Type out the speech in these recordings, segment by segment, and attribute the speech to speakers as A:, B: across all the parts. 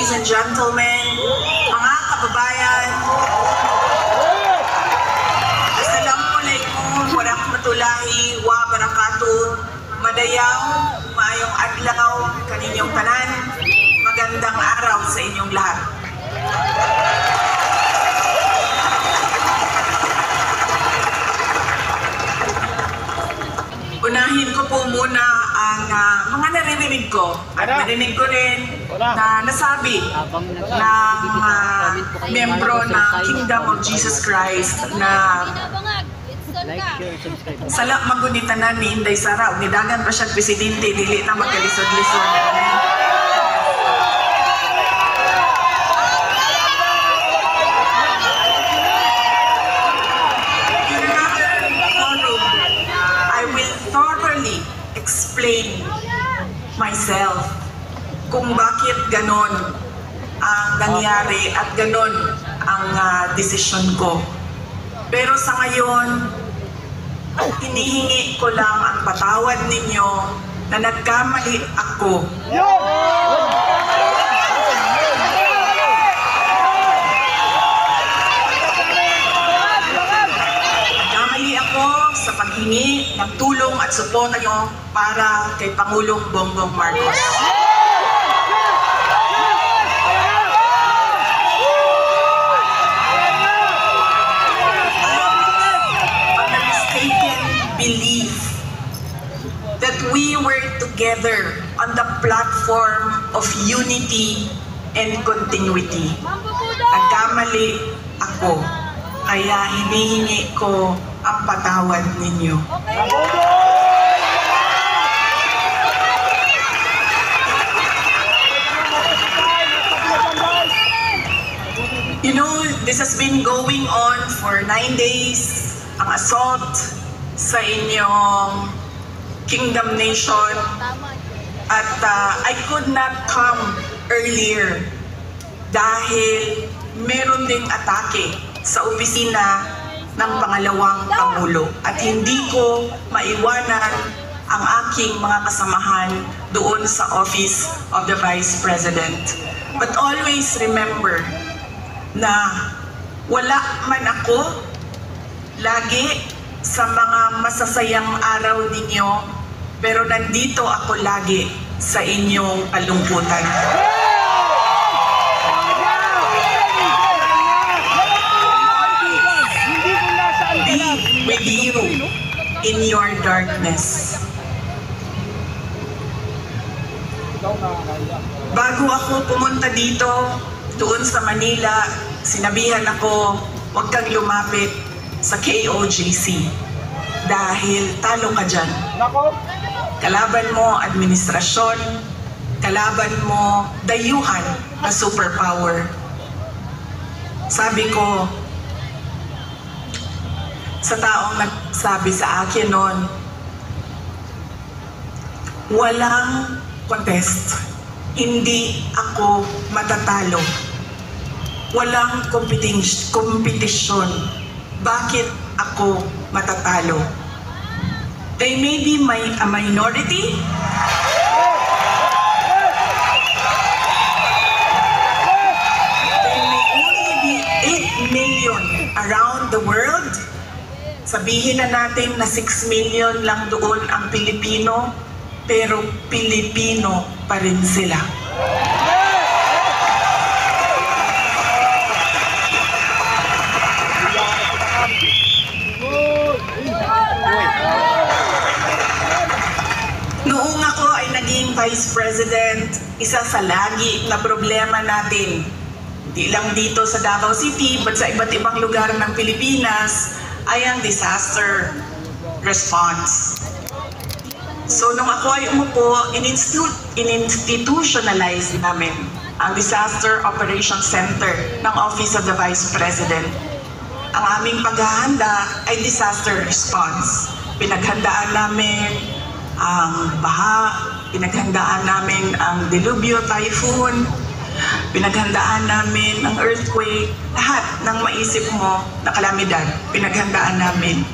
A: ladies and gentlemen, mga kababayan, Assalamualaikum warahmatullahi wabarakatuh. Madayaw, maayong adlaw kaninyong tanan. Magandang araw sa inyong lahat. Unahin ko po muna ang mga naririnig ko at narinig ko rin na nasabi ng membro ng Kingdom of Jesus Christ na sala magunitanan ni Inday Sara, nidagan pa siya presidente, dili na magkalisod-lisod. Explain myself kung bakit ganon ang nangyari at ganon ang desisyon ko. Pero sa ngayon, hinihingi ko lang ang patawad ninyo na nagkamali ako. Sa paghingi ng tulong at suporta nyo para kay Pangulong Bongbong Marcos. A mistaken belief that we were together on the platform of unity and continuity. Nagkamali ako, kaya hinihingi ko ang patawad ninyo. You know, this has been going on for 9 days, ang assault sa inyong Kingdom Nation. At I could not come earlier dahil meron ding atake sa opisina ng pangalawang Pangulo at hindi ko maiwanan ang aking mga kasamahan doon sa Office of the Vice President. But always remember na wala man ako lagi sa mga masasayang araw ninyo, pero nandito ako lagi sa inyong kalungkutan. With you in your darkness. Bago ako pumunta dito, doon sa Manila, sinabihan ako, huwag kang lumapit sa KOJC dahil talo ka dyan. Kalaban mo administrasyon, kalaban mo dayuhan na superpower. Sabi ko, sa taong nagsabi sa akin noon, walang contest. Hindi ako matatalo. Walang kompetisyon. Bakit ako matatalo? They may be a minority. They may only be 8 million around the world. Sabihin na natin na 6 million lang doon ang Pilipino, pero Pilipino pa rin sila. Noong ako ay naging Vice President, isa sa lagi na problema natin, di lang dito sa Davao City, but sa iba't ibang lugar ng Pilipinas, ay ang disaster response. So nung ako ay umupo, in-institutionalize namin ang Disaster Operations Center ng Office of the Vice President. Ang aming paghahanda ay disaster response. Pinaghandaan namin ang baha, pinaghandaan namin ang dilubyo, typhoon, pinaghandaan namin ang earthquake, lahat ng maisip mo na kalamidad, pinaghandaan namin.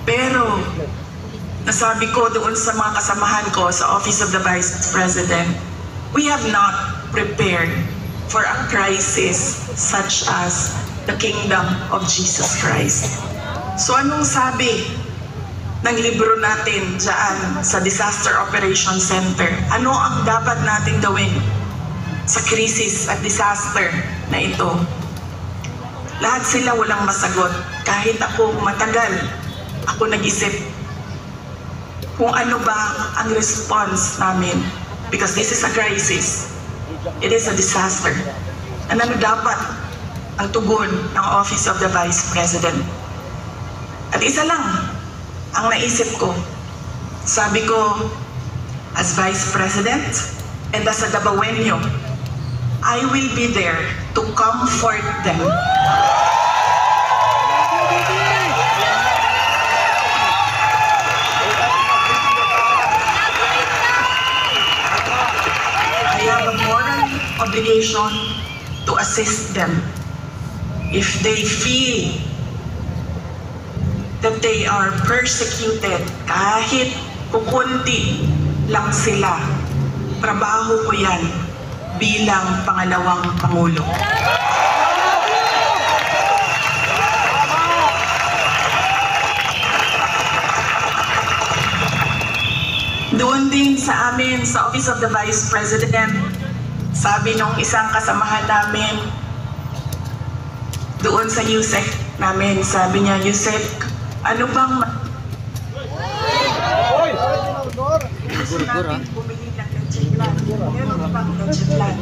A: Pero, nasabi ko doon sa mga kasamahan ko sa Office of the Vice President, we have not prepared for a crisis such as the kingdom of Jesus Christ. So anong sabi ng libro natin dyan sa Disaster Operation Center? Ano ang dapat natin gawin sa krisis at disaster na ito? Lahat sila walang masagot. Kahit ako matagal, ako nag-isip kung ano ba ang response namin. Because this is a crisis. It is a disaster. Ano dapat ang tugon ng Office of the Vice President? At isa lang ang naisip ko. Sabi ko, as Vice President and as a Dabawenyo, I will be there to comfort them. I have a moral obligation to assist them if they feel that they are persecuted, kahit kukunti lang sila. Trabaho ko yan bilang pangalawang Pangulo. Doon din sa amin, sa Office of the Vice President, sabi nung isang kasamahan namin, doon sa USEC namin, sabi niya, USEC, ano bang gusto natin bumili ng leche plan? Meron bang leche plan?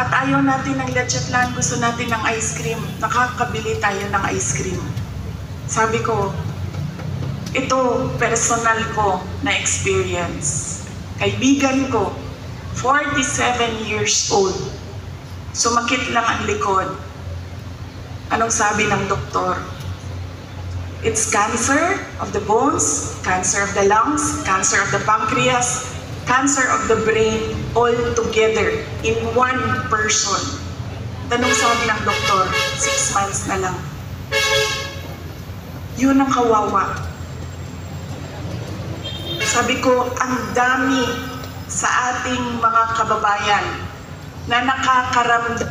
A: At ayaw natin ng leche plan, gusto natin ng ice cream. Nakakabili tayo ng ice cream. Sabi ko, ito personal ko na experience. Kaibigan ko, 47 years old. Sumakit lang ang likod. Anong sabi ng doktor? It's cancer of the bones, cancer of the lungs, cancer of the pancreas, cancer of the brain, all together in one person. Tanong sabi ng doktor, 6 months na lang. Yun ang kawawa. Sabi ko, ang dami sa ating mga kababayan na nakakaramdam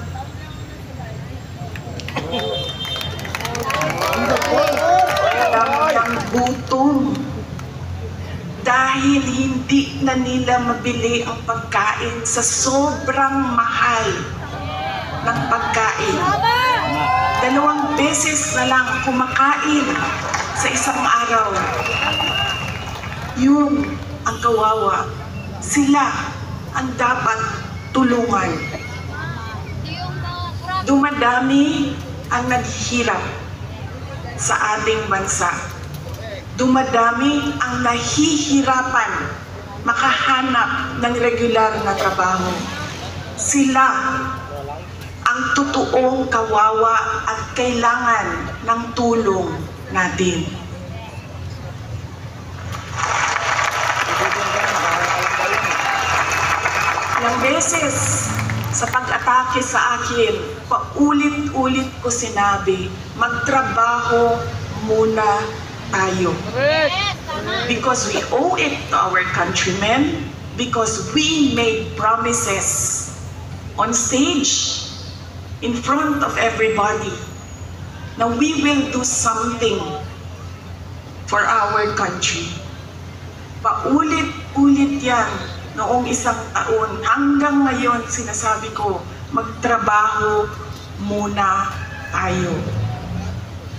A: ng gutom dahil hindi na nila mabili ang pagkain sa sobrang mahal ng pagkain. 2 beses na lang kumakain sa isang araw. Yun ang kawawa. Sila ang dapat tulungan. Dumadami ang naghihirap sa ating bansa. Dumadami ang nahihirapan makahanap ng regular na trabaho. Sila ang totoong kawawa at kailangan ng tulong natin. Ilang beses sa pag-atake sa akin, paulit-ulit ko sinabi, magtrabaho muna tayo. Because we owe it to our countrymen, because we made promises on stage, in front of everybody, na we will do something for our country. Paulit-ulit yan noong 1 taon. Hanggang ngayon, sinasabi ko, magtrabaho muna tayo.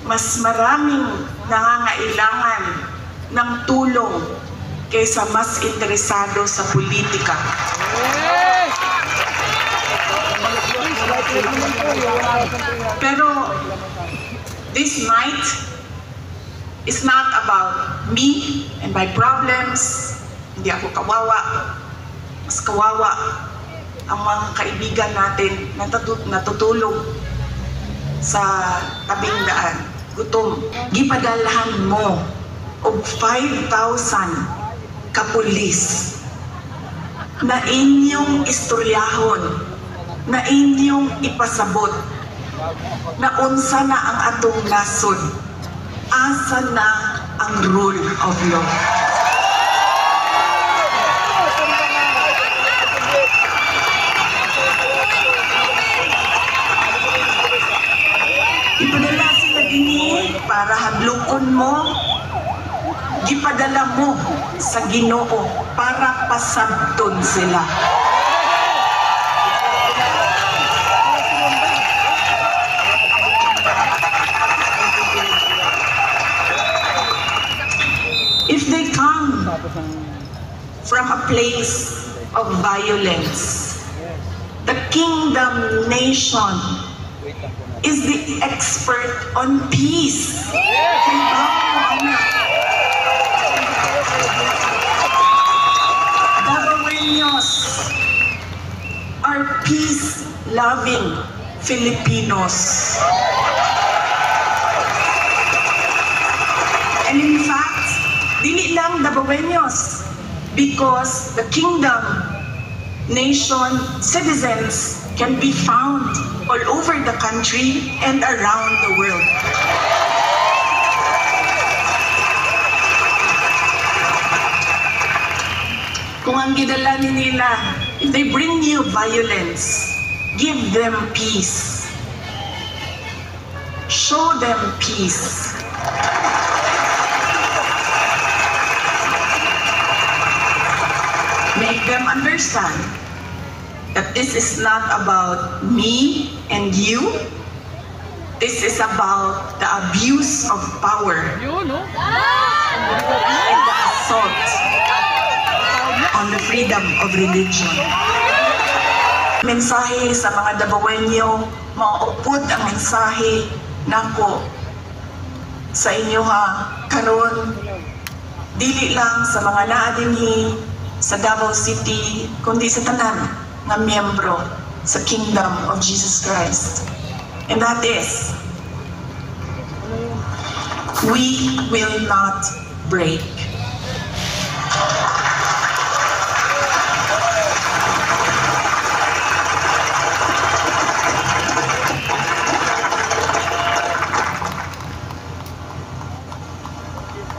A: Mas maraming nangangailangan ng tulong kaysa mas interesado sa politika. Pero this night is not about me and my problems. Hindi ako kawawa. Mas kawawa ang mga kaibigan natin na natutulog sa tabing daan. Gutom. Gipadalahan mo og 5,000 kapulis na inyong istoryahon, na inyong ipasabot na unsa na ang atong nasod, asa na ang rule of law. pagtuon mo, gipadala mo sa Ginoo para pasabton sila. If they come from a place of violence, the kingdom nation is the expert on peace. Daraweños are peace-loving Filipinos. And in fact, dili lang Daraweños, because the kingdom nation citizens can be found all over the country and around the world. Kung ang gidala nila, if they bring you violence, give them peace. Show them peace. Make them understand that this is not about me and you. This is about the abuse of power and the assault on the freedom of religion. Mensahe sa mga Daraweño, maupod ang mensahe nako sa inyo ha, karon dili lang sa mga naadinhi sa Davao City, kundi sa tanan na miyembro sa Kingdom of Jesus Christ. And that is, we will not break.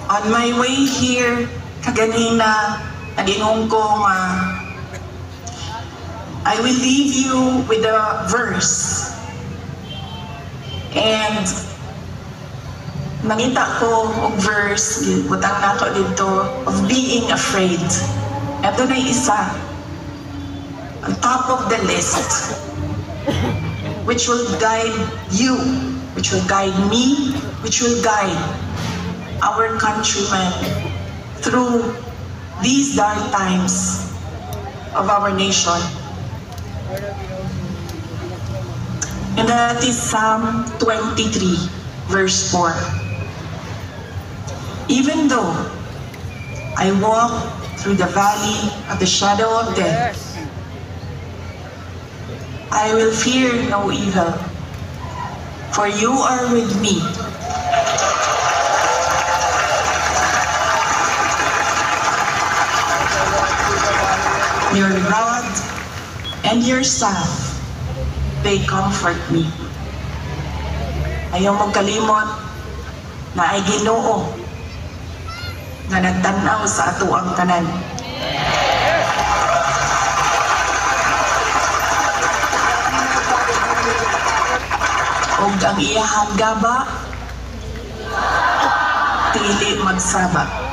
A: On my way here, kaganina, nag-ingong ko I will leave you with a verse. And nakita ko og verse, butang nato dito, of being afraid. Ito na isa, on top of the list, which will guide you, which will guide me, which will guide our countrymen through these dark times of our nation. And that is Psalm 23, verse 4. Even though I walk through the valley of the shadow of death, I will fear no evil, for you are with me. Your rod and your staff, they comfort me. Ayaw magkalimot na ay Ginoo na nagtanaw sa ato ang tanan. Og ang iyahang gaba, dili magsaba.